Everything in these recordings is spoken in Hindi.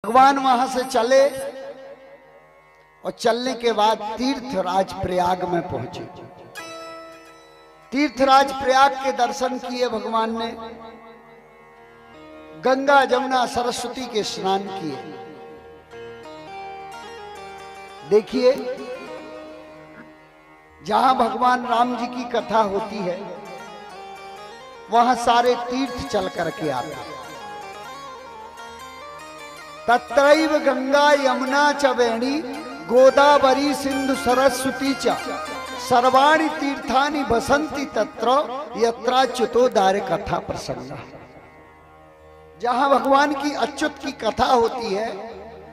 भगवान वहां से चले और चलने के बाद तीर्थराज प्रयाग में पहुंचे। तीर्थराज प्रयाग के दर्शन किए भगवान ने, गंगा जमुना सरस्वती के स्नान किए। देखिए, जहां भगवान राम जी की कथा होती है वहां सारे तीर्थ चल करके आते हैं। तत्रैव गंगा यमुना च वेणी गोदावरी सिंधु सरस्वती च सर्वाणि तीर्थानि बसंती तत्र यत्राच्युतो दारे कथा प्रसंग। जहां भगवान की अच्युत की कथा होती है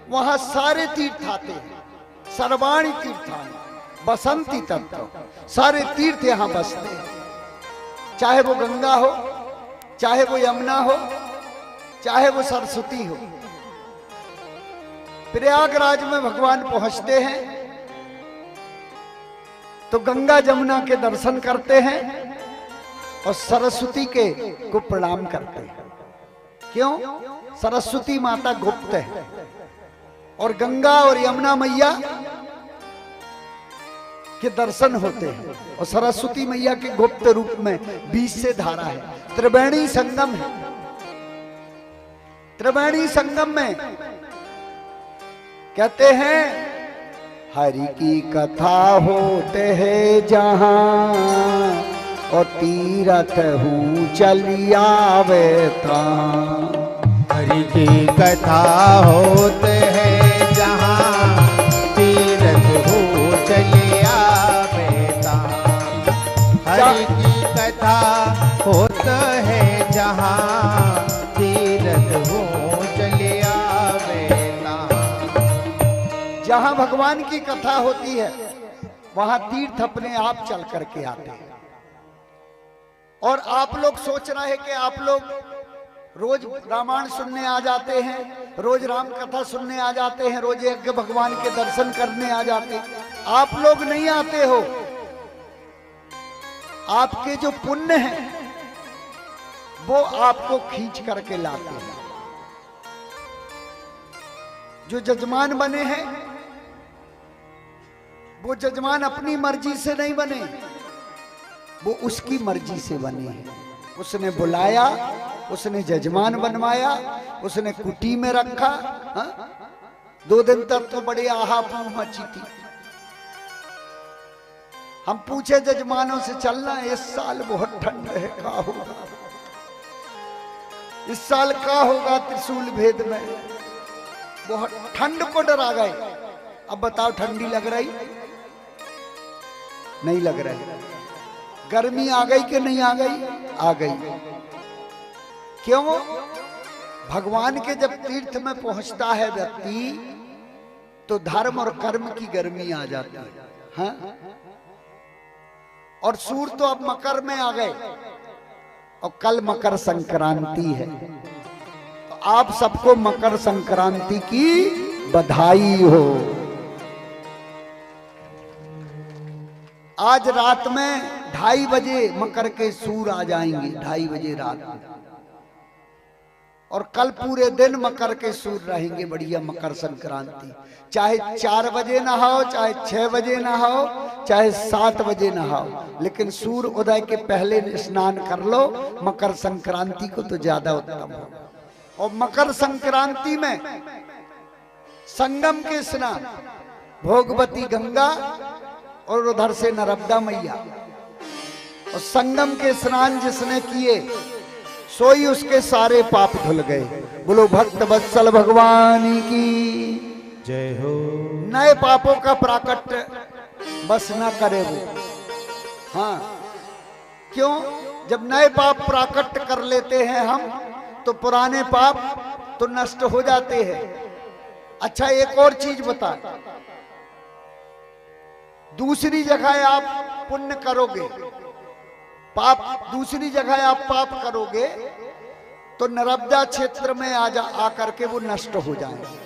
वहां सारे तीर्थ आते हैं। सर्वाणि तीर्थानि बसंती तत्र, सारे तीर्थ यहां बसते हैं। चाहे वो गंगा हो, चाहे वो यमुना हो, चाहे वो सरस्वती हो। प्रयागराज में भगवान पहुंचते हैं तो गंगा जमुना के दर्शन करते हैं और सरस्वती के को प्रणाम करते हैं। क्यों? सरस्वती माता गुप्त है और गंगा और यमुना मैया के दर्शन होते हैं। और सरस्वती मैया के गुप्त रूप में बीच से धारा है, त्रिवेणी संगम है। त्रिवेणी संगम में कहते हैं हरि की कथा होते है जहां और तीरथ हूँ चलिया वेता। हरि की कथा होते है जहां तीरथ हूँ चलिया वेता। हरि की कथा होते है जहां तीरथ हूँ चलिया वेता। जहां भगवान की कथा होती है वहां तीर्थ अपने आप चल करके आते हैं। और आप लोग सोच रहे हैं कि आप लोग रोज रामायण सुनने आ जाते हैं, रोज राम कथा सुनने आ जाते हैं, रोज यज्ञ भगवान के दर्शन करने आ जाते हैं। आप लोग नहीं आते हो। आपके जो पुण्य हैं वो आपको खींच करके लाते हैं। जो जजमान बने हैं वो जजमान अपनी मर्जी से नहीं बने, वो उसकी मर्जी से बने हैं। उसने बुलाया, उसने जजमान बनवाया, उसने कुटी में रखा। हा? 2 दिन तक तो बड़ी आहापू मची थी। हम पूछे जजमानों से, चलना इस साल बहुत ठंड है, क्या होगा इस साल, क्या होगा त्रिशूल भेद में? बहुत ठंड को डरा गए। अब बताओ, ठंडी लग रही? नहीं लग रही। गर्मी आ गई कि नहीं आ गई? आ गई। क्यों? भगवान के जब तीर्थ में पहुंचता है व्यक्ति तो धर्म और कर्म की गर्मी आ जाती है। हाँ? और सूर्य तो अब मकर में आ गए और कल मकर संक्रांति है। तो आप सबको मकर संक्रांति की बधाई हो। आज रात में 2:30 बजे मकर के सूर आ जाएंगे, 2:30 बजे रात में। और कल पूरे दिन मकर के सूर रहेंगे। बढ़िया मकर संक्रांति। चाहे 4 बजे नहाओ, चाहे 6 बजे नहाओ, चाहे 7 बजे नहाओ, लेकिन सूर्य उदय के पहले स्नान कर लो। मकर संक्रांति को तो ज्यादा उत्तम हो। और मकर संक्रांति में संगम के स्नान, भोगवती गंगा और उधर से नर्मदा मैया, और संगम के स्नान जिसने किए सोई उसके सारे पाप धुल गए। बोलो भक्त वत्सल भगवान की जय हो। नए पापों का प्राकट्य बस न करे वो। हाँ, क्यों? जब नए पाप प्राकट्य कर लेते हैं हम तो पुराने पाप तो नष्ट हो जाते हैं। अच्छा, एक और चीज बता, दूसरी जगह आप पुण्य करोगे, पाप दूसरी जगह आप पाप करोगे तो नर्मदा क्षेत्र में आकर के वो नष्ट हो जाएंगे।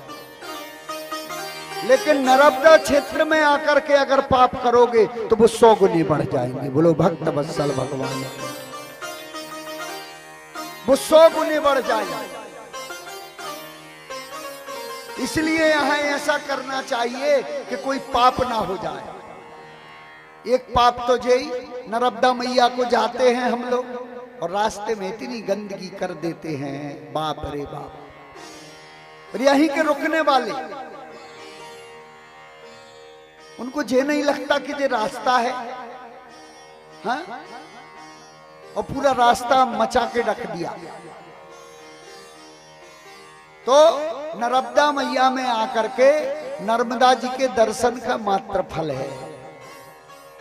लेकिन नर्मदा क्षेत्र में आकर के अगर पाप करोगे तो वो 100 गुनी बढ़ जाएंगे। बोलो भक्त वत्सल भगवान, वो 100 गुनी बढ़ जाएंगे। इसलिए यहां ऐसा करना चाहिए कि कोई पाप ना हो जाए। एक पाप तो जय नर्मदा मैया को जाते हैं हम लोग और रास्ते में इतनी गंदगी कर देते हैं, बाप रे बाप। और यहीं के रुकने वाले उनको ये नहीं लगता कि ये रास्ता है, हाँ? और पूरा रास्ता मचा के रख दिया। तो नर्मदा मैया में आकर के नर्मदा जी के दर्शन का मात्र फल है,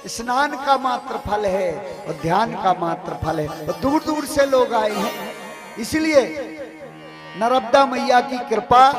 स्नान का मात्र फल है और ध्यान का मात्र फल है। और दूर दूर से लोग आए हैं, इसलिए नर्मदा मैया की कृपा